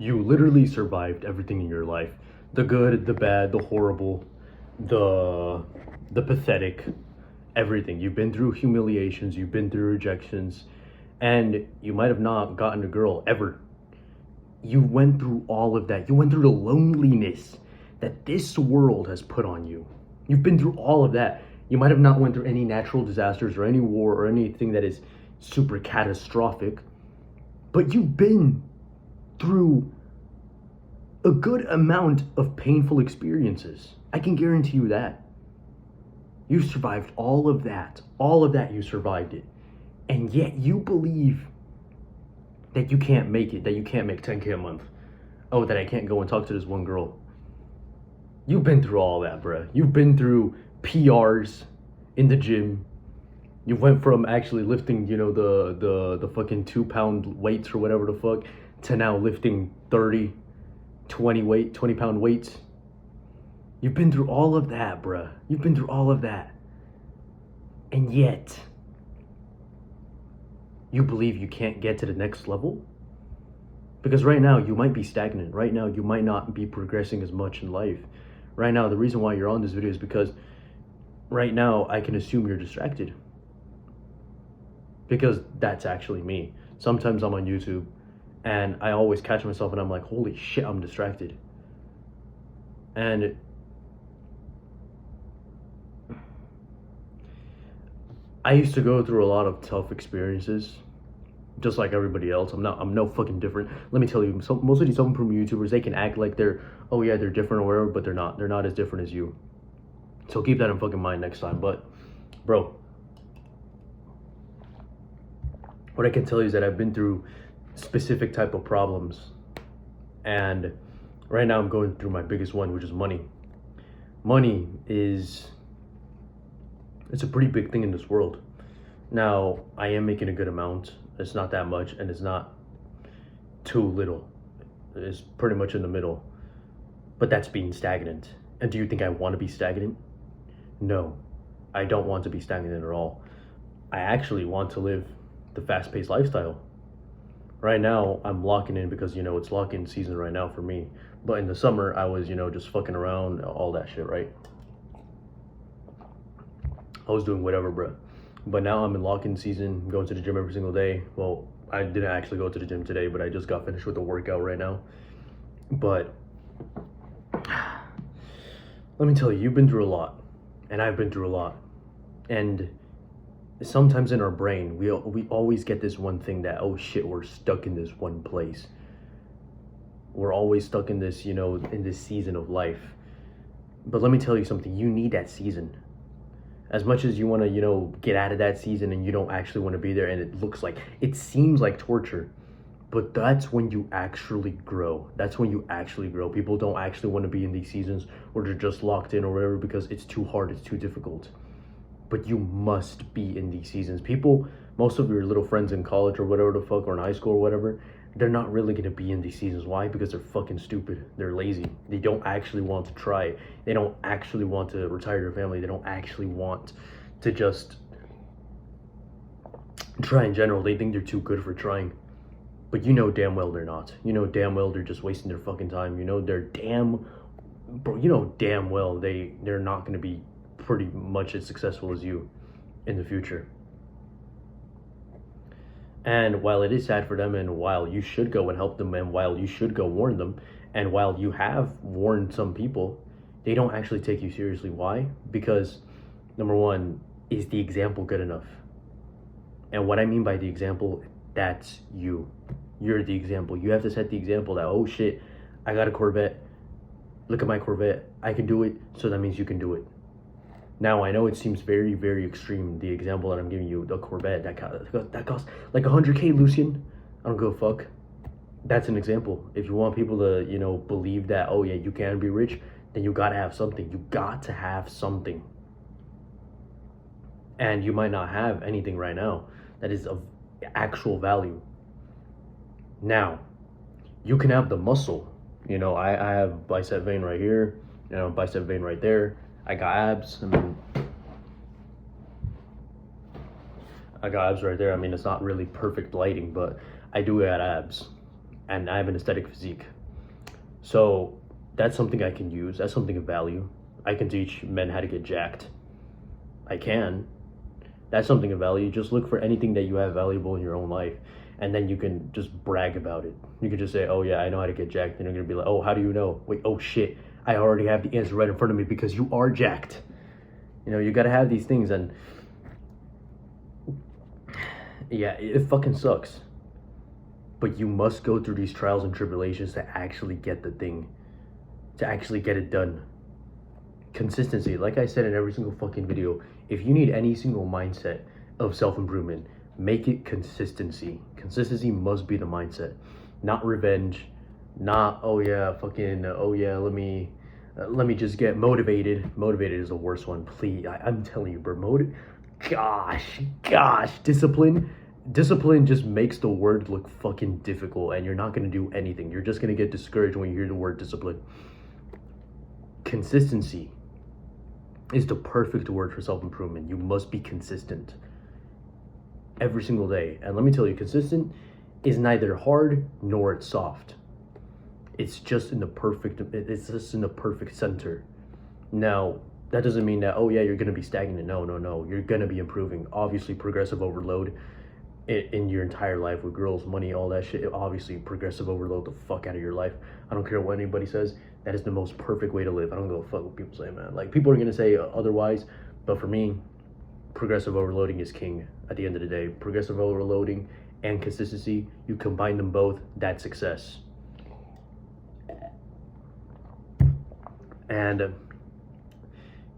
You literally survived everything in your life. The good, the bad, the horrible, the pathetic, everything. You've been through humiliations, you've been through rejections, and you might have not gotten a girl ever. You went through all of that. You went through the loneliness that this world has put on you. You've been through all of that. You might have not went through any natural disasters or any war or anything that is super catastrophic, but you've been through a good amount of painful experiences. I can guarantee you that. You survived all of that. All of that, you survived it. And yet you believe that you can't make it, that you can't make 10K a month. Oh, that I can't go and talk to this one girl. You've been through all that, bruh. You've been through PRs in the gym. You went from actually lifting, the fucking 2-pound weights or whatever the fuck, to now lifting 20 pound weights. You've been through all of that, bruh. You've been through all of that. And yet, you believe you can't get to the next level? Because right now, you might be stagnant. Right now, you might not be progressing as much in life. Right now, the reason why you're on this video is because right now, I can assume you're distracted. Because that's actually me. Sometimes I'm on YouTube and I always catch myself and I'm like, holy shit, I'm distracted. And I used to go through a lot of tough experiences, just like everybody else. I'm no fucking different. Let me tell you, most of these from YouTubers, they can act like they're different or whatever, but they're not. They're not as different as you. So keep that in fucking mind next time. But, bro, what I can tell you is that I've been through specific type of problems. And right now I'm going through my biggest one, which is money. Money it's a pretty big thing in this world. Now, I am making a good amount. It's not that much, and it's not too little. It's pretty much in the middle. But that's being stagnant. And do you think I want to be stagnant? No, I don't want to be stagnant at all. I actually want to live the fast-paced lifestyle. Right now, I'm locking in because, it's lock-in season right now for me. But in the summer, I was, just fucking around, all that shit, right? I was doing whatever, bro. But now I'm in lock-in season, going to the gym every single day. Well, I didn't actually go to the gym today, but I just got finished with the workout right now. But let me tell you, you've been through a lot, and I've been through a lot. And sometimes in our brain, we always get this one thing that, oh shit, we're stuck in this one place. We're always stuck in this, in this season of life. But let me tell you something, you need that season. As much as you want to, get out of that season and you don't actually want to be there, and it seems like torture, but that's when you actually grow. That's when you actually grow. People don't actually want to be in these seasons where they're just locked in or whatever because it's too hard, it's too difficult. But you must be in these seasons. People, most of your little friends in college or whatever the fuck, or in high school or whatever, they're not really going to be in these seasons. Why? Because they're fucking stupid. They're lazy. They don't actually want to try. They don't actually want to retire their family. They don't actually want to just try in general. They think they're too good for trying. But you know damn well they're not. You know damn well they're just wasting their fucking time. You know damn well they're not going to be pretty much as successful as you in the future. And while it is sad for them, and while you should go and help them, and while you should go warn them, and while you have warned some people, they don't actually take you seriously. Why? Because, number one, is the example good enough? And what I mean by the example, that's you. You're the example. You have to set the example that, oh shit, I got a Corvette. Look at my Corvette. I can do it, so that means you can do it. Now, I know it seems very, very extreme, the example that I'm giving you, the Corvette, that costs like 100K, Lucian. I don't give a fuck. That's an example. If you want people to, believe that, oh yeah, you can be rich, then you gotta have something. You got to have something. And you might not have anything right now that is of actual value. Now, you can have the muscle. I have bicep vein right here, bicep vein right there. I got abs. I got abs right there. It's not really perfect lighting, but I do got abs. and I have an aesthetic physique. So that's something I can use. That's something of value. I can teach men how to get jacked. I can. That's something of value. Just look for anything that you have valuable in your own life, and then you can just brag about it. You can just say, oh yeah, I know how to get jacked. And you're gonna be like, oh, how do you know? Wait, oh shit, I already have the answer right in front of me because you are jacked. You know, you gotta have these things, and yeah, it fucking sucks. But you must go through these trials and tribulations to actually get the thing, to actually get it done. Consistency, like I said in every single fucking video, if you need any single mindset of self-improvement, make it consistency. Consistency must be the mindset, not revenge, not oh yeah fucking oh yeah let me just get motivated. Motivated is the worst one. Please, I'm telling you, bro. Gosh, discipline just makes the word look fucking difficult, and you're not gonna do anything. You're just gonna get discouraged when you hear the word discipline. Consistency is the perfect word for self-improvement. You must be consistent every single day. And let me tell you, consistent is neither hard nor it's soft. It's just in the perfect center. Now, that doesn't mean that, oh yeah, you're gonna be stagnant. No. You're gonna be improving. Obviously, progressive overload in your entire life with girls, money, all that shit. Obviously, progressive overload the fuck out of your life. I don't care what anybody says. That is the most perfect way to live. I don't give a fuck what people say, man. Like, people are gonna say otherwise, but for me, progressive overloading is king at the end of the day. Progressive overloading and consistency, you combine them both, that's success. And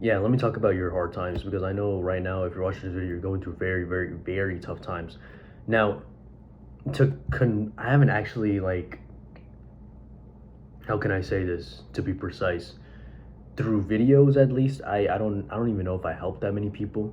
yeah, let me talk about your hard times, because I know right now, if you're watching this video, you're going through very, very, very tough times. Now, I haven't actually, like, how can I say this to be precise? Through videos, at least, I don't even know if I helped that many people,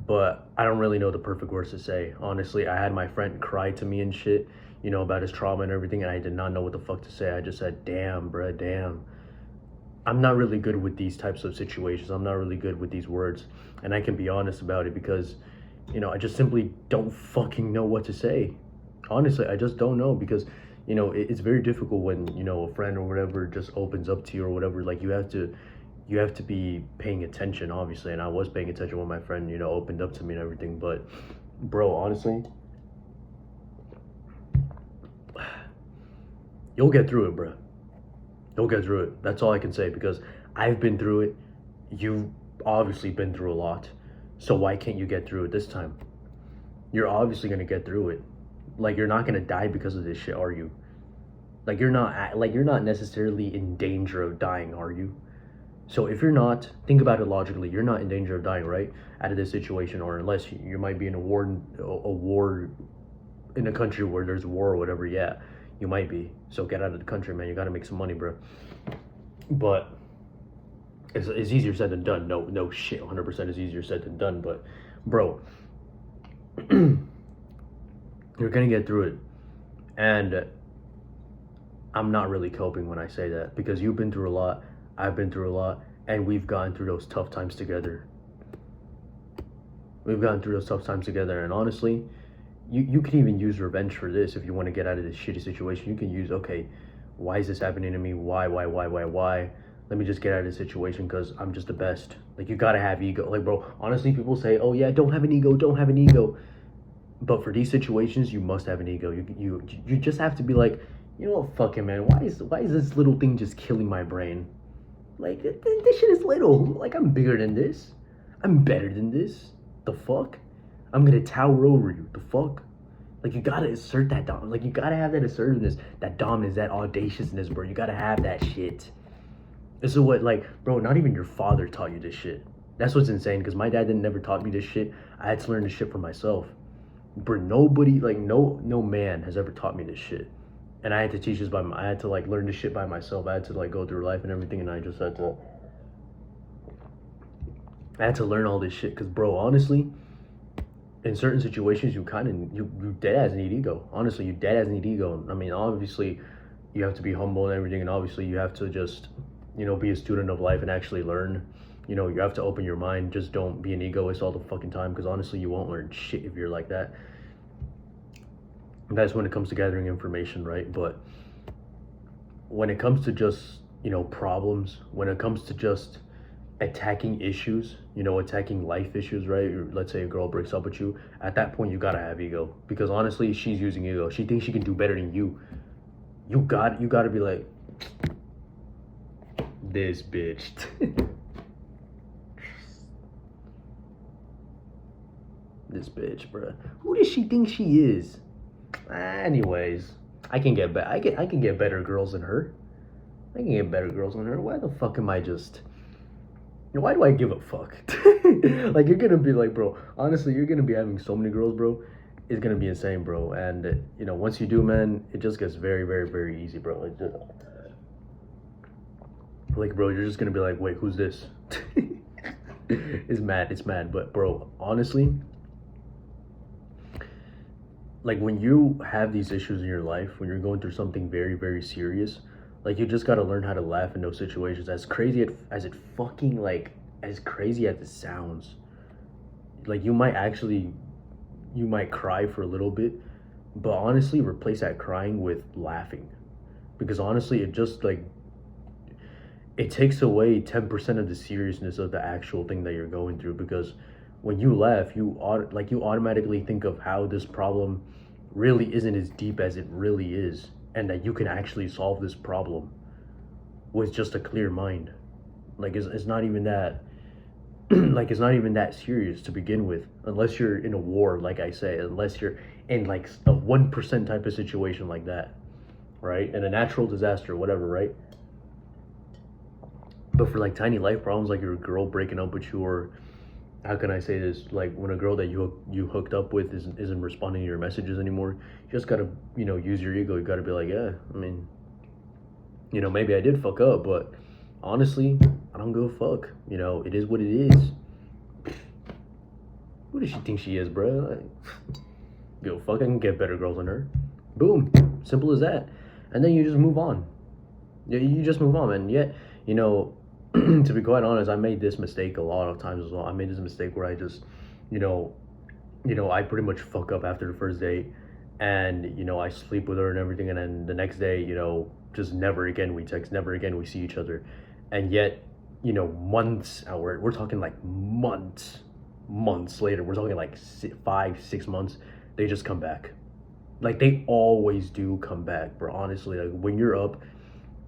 but I don't really know the perfect words to say. Honestly, I had my friend cry to me and shit, you know, about his trauma and everything, and I did not know what the fuck to say. I just said, damn, bruh, damn. I'm not really good with these types of situations. I'm not really good with these words, and I can be honest about it because, you know, I just simply don't fucking know what to say. Honestly, I just don't know, because, you know, it's very difficult when, you know, a friend or whatever just opens up to you or whatever. Like, you have to be paying attention, obviously, and I was paying attention when my friend, you know, opened up to me and everything. But bro, honestly, you'll get through it, bro. You'll get through it. That's all I can say, because I've been through it. You've obviously been through a lot, so why can't you get through it this time? You're obviously gonna get through it. Like, you're not gonna die because of this shit, are you? Like, you're not necessarily in danger of dying, are you? So if you're not, think about it logically. You're not in danger of dying, right? Out of this situation, or unless you might be in a war in a country where there's war or whatever. Yeah, you might be. So get out of the country, man. You gotta make some money, bro. But it's easier said than done. No shit, 100% is easier said than done. But bro, you're gonna get through it. And I'm not really coping when I say that, because you've been through a lot, I've been through a lot, and we've gone through those tough times together. We've gone through those tough times together, and honestly, you can even use revenge for this if you want to get out of this shitty situation. You can use, okay, why is this happening to me? Why? Let me just get out of this situation because I'm just the best. Like, you gotta have ego. Like, bro, honestly, people say, oh yeah, don't have an ego. But for these situations, you must have an ego. You just have to be like, you know what, fuck it, man. Why is this little thing just killing my brain? Like, this shit is little. Like, I'm bigger than this. I'm better than this. The fuck? I'm gonna tower over you. The fuck? Like, you gotta assert that dominance. Like, you gotta have that assertiveness, that dominance, that audaciousness, bro. You gotta have that shit. This is what, like, bro, not even your father taught you this shit. That's what's insane, because my dad never taught me this shit. I had to learn this shit for myself. Bro, nobody, like, no man has ever taught me this shit. And I had to teach this I had to, like, learn this shit by myself. I had to, like, go through life and everything, and I had to learn all this shit, because, bro, honestly, in certain situations, you dead ass need ego. Honestly, you dead ass need ego. I mean, obviously, you have to be humble and everything, and obviously, you have to just, you know, be a student of life and actually learn. You know, you have to open your mind. Just don't be an egoist all the fucking time, because honestly, you won't learn shit if you're like that. That's when it comes to gathering information, right? But when it comes to just, problems, when it comes to just attacking issues, attacking life issues, right? Let's say a girl breaks up with you. At that point, you gotta have ego, because honestly, she's using ego. She thinks she can do better than you. You gotta be like, this bitch. This bitch, bruh. Who does she think she is? Anyways, I can get I can get better girls than her. I can get better girls than her. Why the fuck am I just? Why do I give a fuck? Like, you're gonna be like, bro. Honestly, you're gonna be having so many girls, bro. It's gonna be insane, bro. And once you do, man, it just gets very, very, very easy, bro. Like, bro, you're just gonna be like, wait, who's this? It's mad. It's mad. But, bro, honestly, like, when you have these issues in your life, when you're going through something very, very serious, like, you just gotta learn how to laugh in those situations. As crazy as it fucking, like, as crazy as it sounds, like, you might cry for a little bit, but honestly, replace that crying with laughing, because honestly, it just, like, it takes away 10% of the seriousness of the actual thing that you're going through. Because when you laugh, you automatically think of how this problem really isn't as deep as it really is, and that you can actually solve this problem with just a clear mind. Like, it's not even that like, it's not even that serious to begin with, unless you're in a war, like I say, unless you're in, like, a 1% type of situation like that, right? And a natural disaster, whatever, right? But for, like, tiny life problems, like your girl breaking up with you, or how can I say this? Like, when a girl that you hooked up with isn't responding to your messages anymore, you just gotta, use your ego. You gotta be like, yeah, I mean, maybe I did fuck up, but honestly, I don't give a fuck. It is what it is. Who does she think she is, bro? Like, give a fuck. I can get better girls than her. Boom, simple as that. And then you just move on. Yeah, you just move on, and yet, to be quite honest, I made this mistake a lot of times as well. I made this mistake where I just, I pretty much fuck up after the first date, and I sleep with her and everything, and then the next day, just never again we text, never again we see each other, and yet, months, we're talking like months later, we're talking like 5-6 months, they just come back, like they always do come back, bro. Honestly, like, when you're up,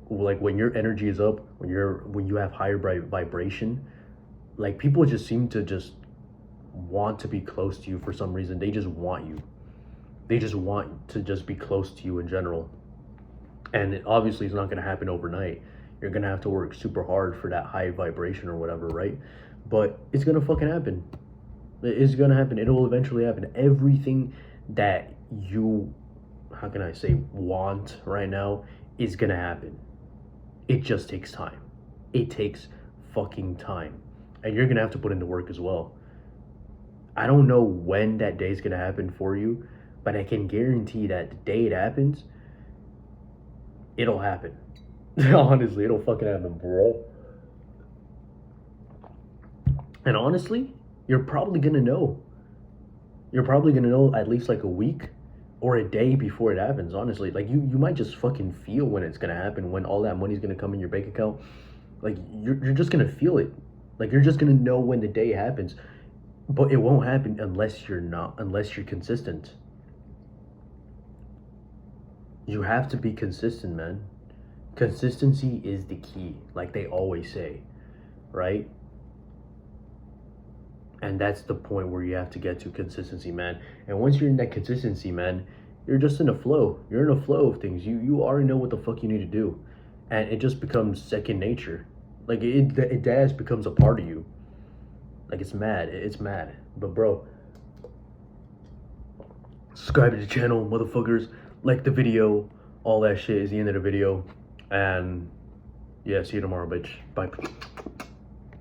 like, when your energy is up, when you have higher vibration, like, people just seem to just want to be close to you for some reason. They just want you. They just want to just be close to you in general. And obviously, it's not going to happen overnight. You're going to have to work super hard for that high vibration or whatever, right? But it's going to fucking happen. It's going to happen. It will eventually happen. Everything that you, how can I say, want right now is going to happen. It just takes time. It takes fucking time. And you're going to have to put in the work as well. I don't know when that day is going to happen for you, but I can guarantee that the day it happens, it'll happen. Honestly, it'll fucking happen, bro. And honestly, you're probably going to know. You're probably going to know at least like a week or a day before it happens, honestly. Like, you might just fucking feel when it's gonna happen, when all that money's gonna come in your bank account. Like, you're just gonna feel it. Like, you're just gonna know when the day happens. But it won't happen unless you're consistent. You have to be consistent, man. Consistency is the key, like they always say, right? And that's the point where you have to get to, consistency, man. And once you're in that consistency, man, you're just in a flow. You're in a flow of things. You already know what the fuck you need to do. And it just becomes second nature. Like, it just becomes a part of you. Like, it's mad. It's mad. But, bro, subscribe to the channel, motherfuckers. Like the video. All that shit is the end of the video. And, yeah, see you tomorrow, bitch. Bye.